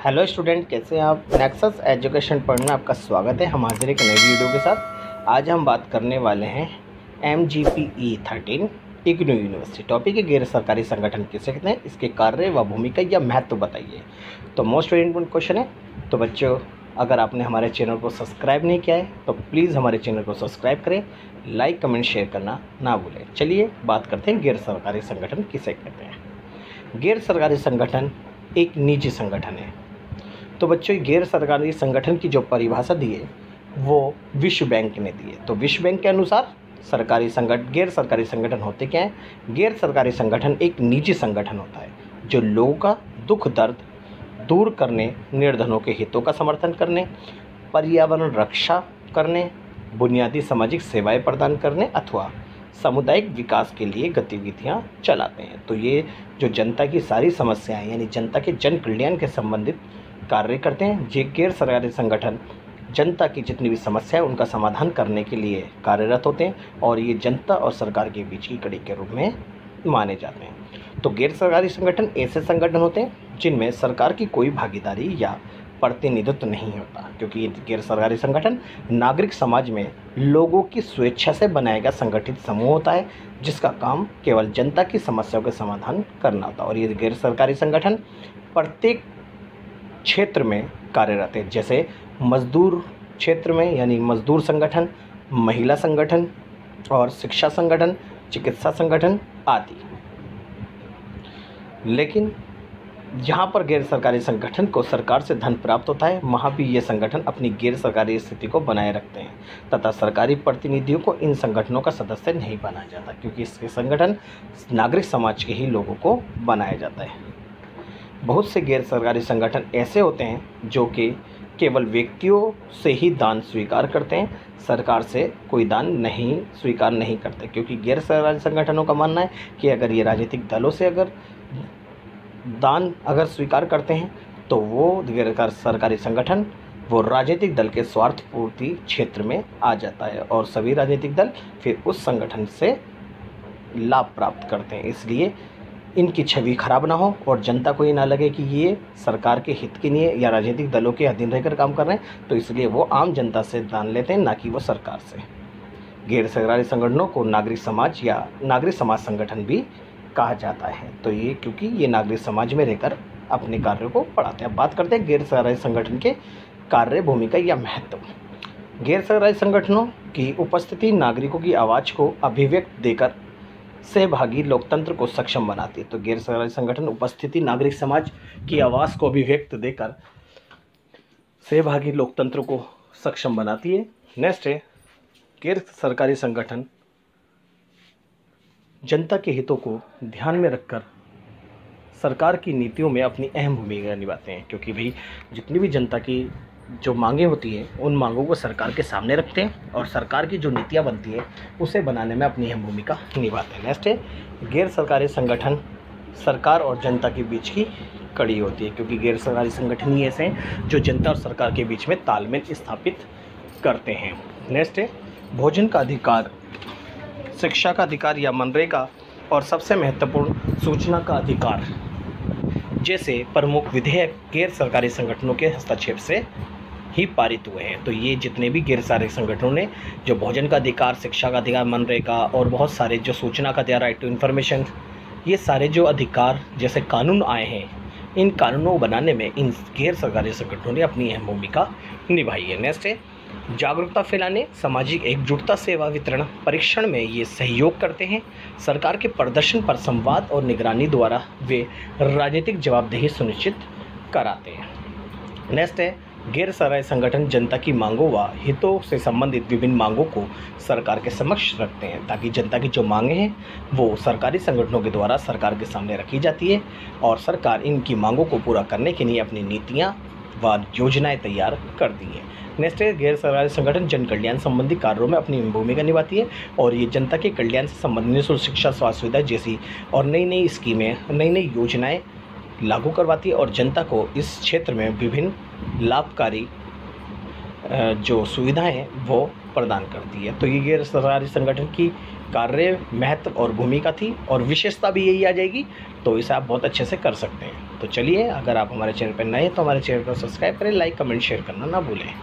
Hello student, कैसे हैं आप। नेक्सस एजुकेशन पॉइंट में आपका स्वागत है। हम हाजिर एक नई वीडियो के साथ। आज हम बात करने वाले हैं MGPE 13 इग्नू यूनिवर्सिटी। टॉपिक है गैर सरकारी संगठन किसे कहते हैं, इसके कार्य व भूमिका या महत्व बताइए। तो मोस्ट इम्पोर्टेंट क्वेश्चन है। तो बच्चों, अगर आपने हमारे चैनल को सब्सक्राइब नहीं किया है तो प्लीज़ हमारे चैनल को सब्सक्राइब करें, लाइक कमेंट शेयर करना ना भूलें। चलिए बात करते हैं गैर सरकारी संगठन किसे कहते हैं। गैर सरकारी संगठन एक निजी संगठन है। तो बच्चों, गैर सरकारी संगठन की जो परिभाषा दी है वो विश्व बैंक ने दी है। तो विश्व बैंक के अनुसार गैर सरकारी संगठन होते क्या हैं। गैर सरकारी संगठन एक निजी संगठन होता है जो लोगों का दुख दर्द दूर करने, निर्धनों के हितों का समर्थन करने, पर्यावरण रक्षा करने, बुनियादी सामाजिक सेवाएं प्रदान करने अथवा सामुदायिक विकास के लिए गतिविधियां चलाते हैं। तो ये जो जनता की सारी समस्याएं यानी जनता के जन कल्याण के संबंधित कार्य करते हैं। ये गैर सरकारी संगठन जनता की जितनी भी समस्या है उनका समाधान करने के लिए कार्यरत होते हैं और ये जनता और सरकार के बीच की कड़ी के रूप में माने जाते हैं। तो गैर सरकारी संगठन ऐसे संगठन होते हैं जिनमें सरकार की कोई भागीदारी या प्रतिनिधित्व नहीं होता, क्योंकि ये गैर सरकारी संगठन नागरिक समाज में लोगों की स्वेच्छा से बनाया गया संगठित समूह होता है जिसका काम केवल जनता की समस्याओं के समाधान करना होता है। और ये गैर सरकारी संगठन प्रत्येक क्षेत्र में कार्यरत है, जैसे मजदूर क्षेत्र में यानी मजदूर संगठन, महिला संगठन और शिक्षा संगठन, चिकित्सा संगठन आदि। लेकिन जहाँ पर गैर सरकारी संगठन को सरकार से धन प्राप्त होता है वहाँ भी ये संगठन अपनी गैर सरकारी स्थिति को बनाए रखते हैं तथा सरकारी प्रतिनिधियों को इन संगठनों का सदस्य नहीं बनाया जाता, क्योंकि इसके संगठन नागरिक समाज के ही लोगों को बनाया जाता है। बहुत से गैर सरकारी संगठन ऐसे होते हैं जो कि केवल व्यक्तियों से ही दान स्वीकार करते हैं, सरकार से कोई दान स्वीकार नहीं करते, क्योंकि गैर सरकारी संगठनों का मानना है कि अगर ये राजनीतिक दलों से दान स्वीकार करते हैं तो वो गैर सरकारी संगठन वो राजनीतिक दल के स्वार्थ पूर्ति क्षेत्र में आ जाता है और सभी राजनीतिक दल फिर उस संगठन से लाभ प्राप्त करते हैं। इसलिए इनकी छवि खराब ना हो और जनता को ये ना लगे कि ये सरकार के हित के लिए या राजनीतिक दलों के अधीन रहकर काम कर रहे हैं, तो इसलिए वो आम जनता से दान लेते हैं, ना कि वो सरकार से। गैर सरकारी संगठनों को नागरिक समाज या नागरिक समाज संगठन भी कहा जाता है। तो ये क्योंकि ये नागरिक समाज में रहकर अपने कार्यों को बढ़ाते हैं। अब बात करते हैं गैर सरकारी संगठन के कार्य, भूमिका या महत्व। गैर सरकारी संगठनों की उपस्थिति नागरिकों की आवाज़ को अभिव्यक्त देकर सहभागी लोकतंत्र को सक्षम बनाती है। तो गैर सरकारी संगठन उपस्थिति नागरिक समाज की आवाज़ को अभिव्यक्त देकर सहभागी लोकतंत्र को सक्षम बनाती है। नेक्स्ट है, गैर सरकारी संगठन जनता के हितों को ध्यान में रखकर सरकार की नीतियों में अपनी अहम भूमिका निभाते हैं, क्योंकि भाई जितनी भी जनता की जो मांगें होती हैं उन मांगों को सरकार के सामने रखते हैं और सरकार की जो नीतियां बनती है उसे बनाने में अपनी अहम भूमिका निभाते हैं। नेक्स्ट है, गैर सरकारी संगठन सरकार और जनता के बीच की कड़ी होती है, क्योंकि गैर सरकारी संगठन ही ऐसे हैं जो जनता और सरकार के बीच में तालमेल स्थापित करते हैं। नेक्स्ट है, भोजन का अधिकार, शिक्षा का अधिकार या मनरेगा और सबसे महत्वपूर्ण सूचना का अधिकार जैसे प्रमुख विधेयक गैर सरकारी संगठनों के हस्तक्षेप से ही पारित हुए हैं। तो ये जितने भी गैर सरकारी संगठनों ने जो भोजन का अधिकार, शिक्षा का अधिकार, मनरेगा और बहुत सारे जो सूचना का अधिकार, राइट टू इन्फॉर्मेशन, ये सारे जो अधिकार जैसे कानून आए हैं, इन कानूनों को बनाने में इन गैर सरकारी संगठनों ने अपनी अहम भूमिका निभाई है। नेक्स्ट है, जागरूकता फैलाने, सामाजिक एकजुटता, सेवा वितरण, परीक्षण में ये सहयोग करते हैं। सरकार के प्रदर्शन पर संवाद और निगरानी द्वारा वे राजनीतिक जवाबदेही सुनिश्चित कराते हैं। नेक्स्ट है, गैर सरकारी संगठन जनता की मांगों व हितों से संबंधित विभिन्न मांगों को सरकार के समक्ष रखते हैं, ताकि जनता की जो मांगें हैं वो सरकारी संगठनों के द्वारा सरकार के सामने रखी जाती है और सरकार इनकी मांगों को पूरा करने के लिए अपनी नीतियाँ व योजनाएं तैयार करती है। नेक्स्ट है, गैर सरकारी संगठन जन कल्याण संबंधी कार्यों में अपनी भूमिका निभाती है और ये जनता के कल्याण से संबंधित निःशुल्क शिक्षा, स्वास्थ्य सुविधा जैसी और नई नई स्कीमें, नई नई योजनाएं लागू करवाती है और जनता को इस क्षेत्र में विभिन्न लाभकारी जो सुविधाएं हैं वो प्रदान करती है। तो ये गैर सरकारी संगठन की कार्य, महत्व और भूमिका थी और विशेषता भी यही आ जाएगी, तो इसे आप बहुत अच्छे से कर सकते हैं। तो तो चलिए, अगर आप हमारे चैनल पर नए हैं तो हमारे चैनल को सब्सक्राइब करें, लाइक कमेंट शेयर करना ना भूलें।